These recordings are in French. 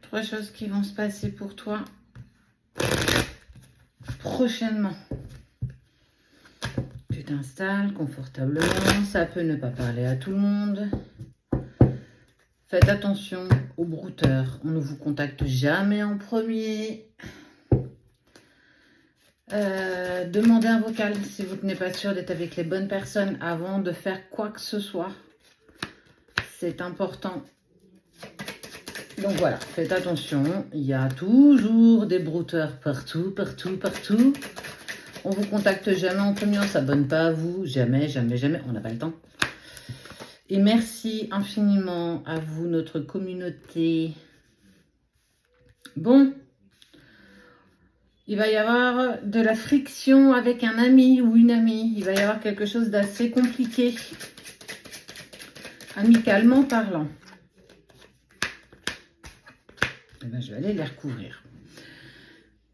3 choses qui vont se passer pour toi prochainement. Tu t'installes confortablement. Ça peut ne pas parler à tout le monde. Faites attention aux brouteurs. On ne vous contacte jamais en premier. Demandez un vocal si vous n'êtes pas sûr d'être avec les bonnes personnes avant de faire quoi que ce soit. C'est important. Donc voilà, faites attention. Il y a toujours des brouteurs partout, partout, partout. On vous contacte jamais en premier, on ne s'abonne pas à vous. Jamais, jamais, jamais. On n'a pas le temps. Et merci infiniment à vous, notre communauté. Bon. Il va y avoir de la friction avec un ami ou une amie. Il va y avoir quelque chose d'assez compliqué. Amicalement parlant. Eh bien, je vais aller les recouvrir.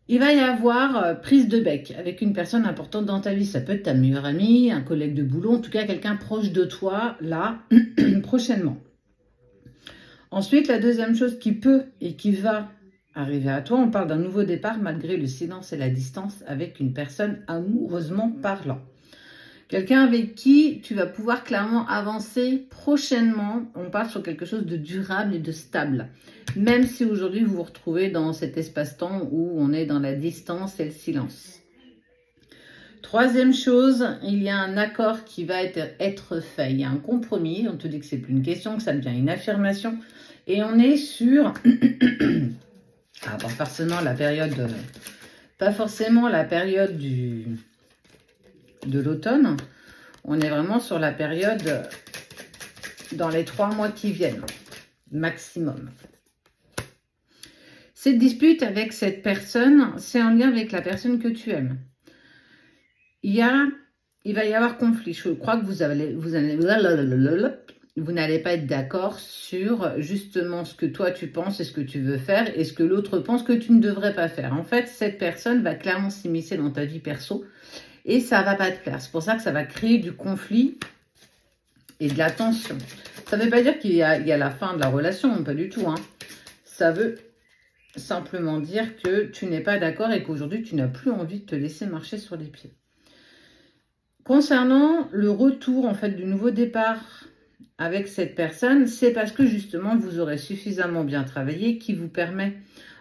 Il va y avoir prise de bec avec une personne importante dans ta vie. Ça peut être ta meilleure amie, un collègue de boulot, en tout cas quelqu'un proche de toi, là, prochainement. Ensuite, la deuxième chose qui peut et qui va arriver à toi, on parle d'un nouveau départ malgré le silence et la distance avec une personne amoureusement parlant. Quelqu'un avec qui tu vas pouvoir clairement avancer prochainement. On parle sur quelque chose de durable et de stable. Même si aujourd'hui vous vous retrouvez dans cet espace-temps où on est dans la distance et le silence. Troisième chose, il y a un accord qui va être fait. Il y a un compromis. On te dit que c'est plus une question, que ça devient une affirmation. Et on est sur... pas forcément la période... Pas forcément la période de l'automne. On est vraiment sur la période dans les 3 mois qui viennent. Maximum. Cette dispute avec cette personne, c'est en lien avec la personne que tu aimes. Il va y avoir conflit. Je crois que vous n'allez pas être d'accord sur justement ce que toi tu penses et ce que tu veux faire et ce que l'autre pense que tu ne devrais pas faire. En fait, cette personne va clairement s'immiscer dans ta vie perso et ça va pas te plaire. C'est pour ça que ça va créer du conflit et de la tension. Ça ne veut pas dire qu'il y a la fin de la relation, pas du tout. Hein. Ça veut simplement dire que tu n'es pas d'accord et qu'aujourd'hui tu n'as plus envie de te laisser marcher sur les pieds. Concernant le retour en fait du nouveau départ avec cette personne, c'est parce que justement vous aurez suffisamment bien travaillé qui vous permet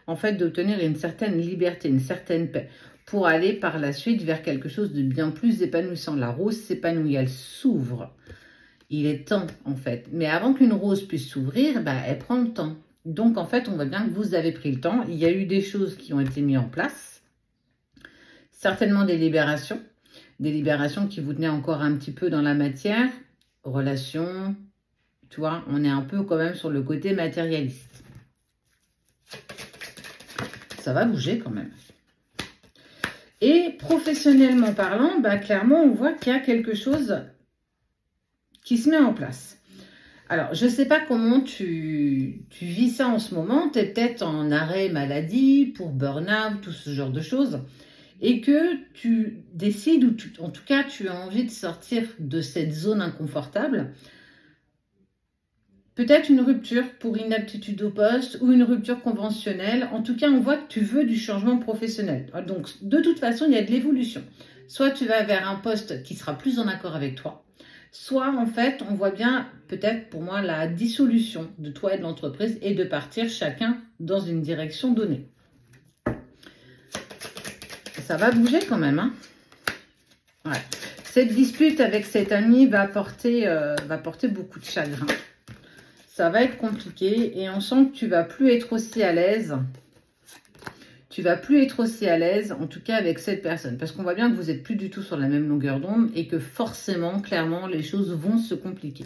en fait d'obtenir une certaine liberté, une certaine paix pour aller par la suite vers quelque chose de bien plus épanouissant. La rose s'épanouit, elle s'ouvre. Il est temps en fait. Mais avant qu'une rose puisse s'ouvrir, elle prend le temps. Donc en fait, on voit bien que vous avez pris le temps. Il y a eu des choses qui ont été mises en place. Certainement des libérations. Des libérations qui vous tenaient encore un petit peu dans la matière. Relations, tu vois, on est un peu quand même sur le côté matérialiste. Ça va bouger quand même. Et professionnellement parlant, clairement, on voit qu'il y a quelque chose qui se met en place. Alors, je ne sais pas comment tu vis ça en ce moment. Tu es peut-être en arrêt maladie, pour burn-out, tout ce genre de choses. Et que tu décides, ou en tout cas, tu as envie de sortir de cette zone inconfortable. Peut-être une rupture pour inaptitude au poste ou une rupture conventionnelle. En tout cas, on voit que tu veux du changement professionnel. Donc, de toute façon, il y a de l'évolution. Soit tu vas vers un poste qui sera plus en accord avec toi. Soit, en fait, on voit bien, peut-être pour moi, la dissolution de toi et de l'entreprise et de partir chacun dans une direction donnée. Ça va bouger quand même. Hein. Ouais. Cette dispute avec cet ami va porter beaucoup de chagrin. Ça va être compliqué et on sent que tu vas plus être aussi à l'aise. Tu vas plus être aussi à l'aise, en tout cas avec cette personne. Parce qu'on voit bien que vous n'êtes plus du tout sur la même longueur d'onde et que forcément, clairement, les choses vont se compliquer.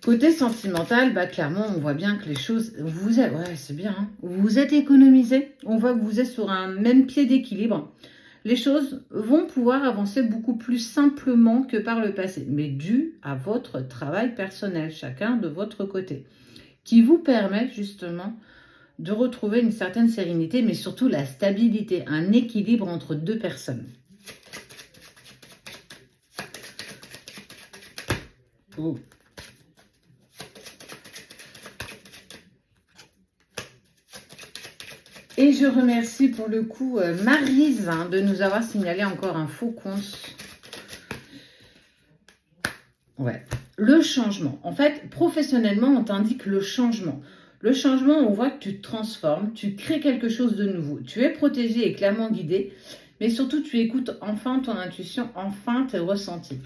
Côté sentimental, clairement, on voit bien que les choses... ouais, c'est bien. Hein, vous êtes économisé. On voit que vous êtes sur un même pied d'équilibre. Les choses vont pouvoir avancer beaucoup plus simplement que par le passé, mais dû à votre travail personnel, chacun de votre côté, qui vous permet justement de retrouver une certaine sérénité, mais surtout la stabilité, un équilibre entre deux personnes. Oh. Et je remercie pour le coup Maryse de nous avoir signalé encore un faux compte. Ouais, le changement. En fait, professionnellement, on t'indique le changement. Le changement, on voit que tu te transformes, tu crées quelque chose de nouveau. Tu es protégé et clairement guidé, mais surtout, tu écoutes enfin ton intuition, enfin tes ressentis.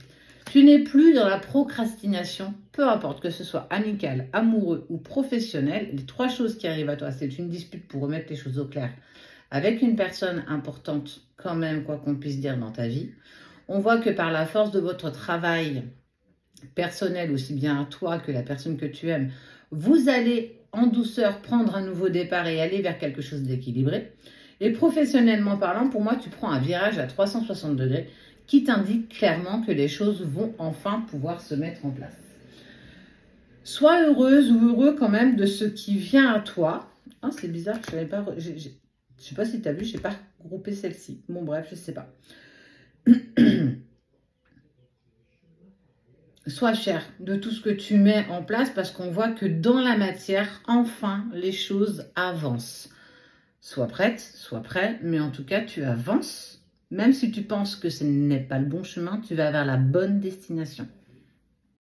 Tu n'es plus dans la procrastination, peu importe que ce soit amical, amoureux ou professionnel. Les 3 choses qui arrivent à toi, c'est une dispute pour remettre les choses au clair avec une personne importante quand même, quoi qu'on puisse dire dans ta vie. On voit que par la force de votre travail personnel, aussi bien à toi que la personne que tu aimes, vous allez en douceur prendre un nouveau départ et aller vers quelque chose d'équilibré. Et professionnellement parlant, pour moi, tu prends un virage à 360 degrés qui t'indique clairement que les choses vont enfin pouvoir se mettre en place. Sois heureuse ou heureux quand même de ce qui vient à toi. Ah, c'est bizarre, je ne sais pas si tu as vu, je n'ai pas regroupé celle-ci. Bon, bref, je ne sais pas. Sois fier de tout ce que tu mets en place parce qu'on voit que dans la matière, enfin, les choses avancent. Sois prête, sois prêt, mais en tout cas, tu avances. Même si tu penses que ce n'est pas le bon chemin, tu vas vers la bonne destination.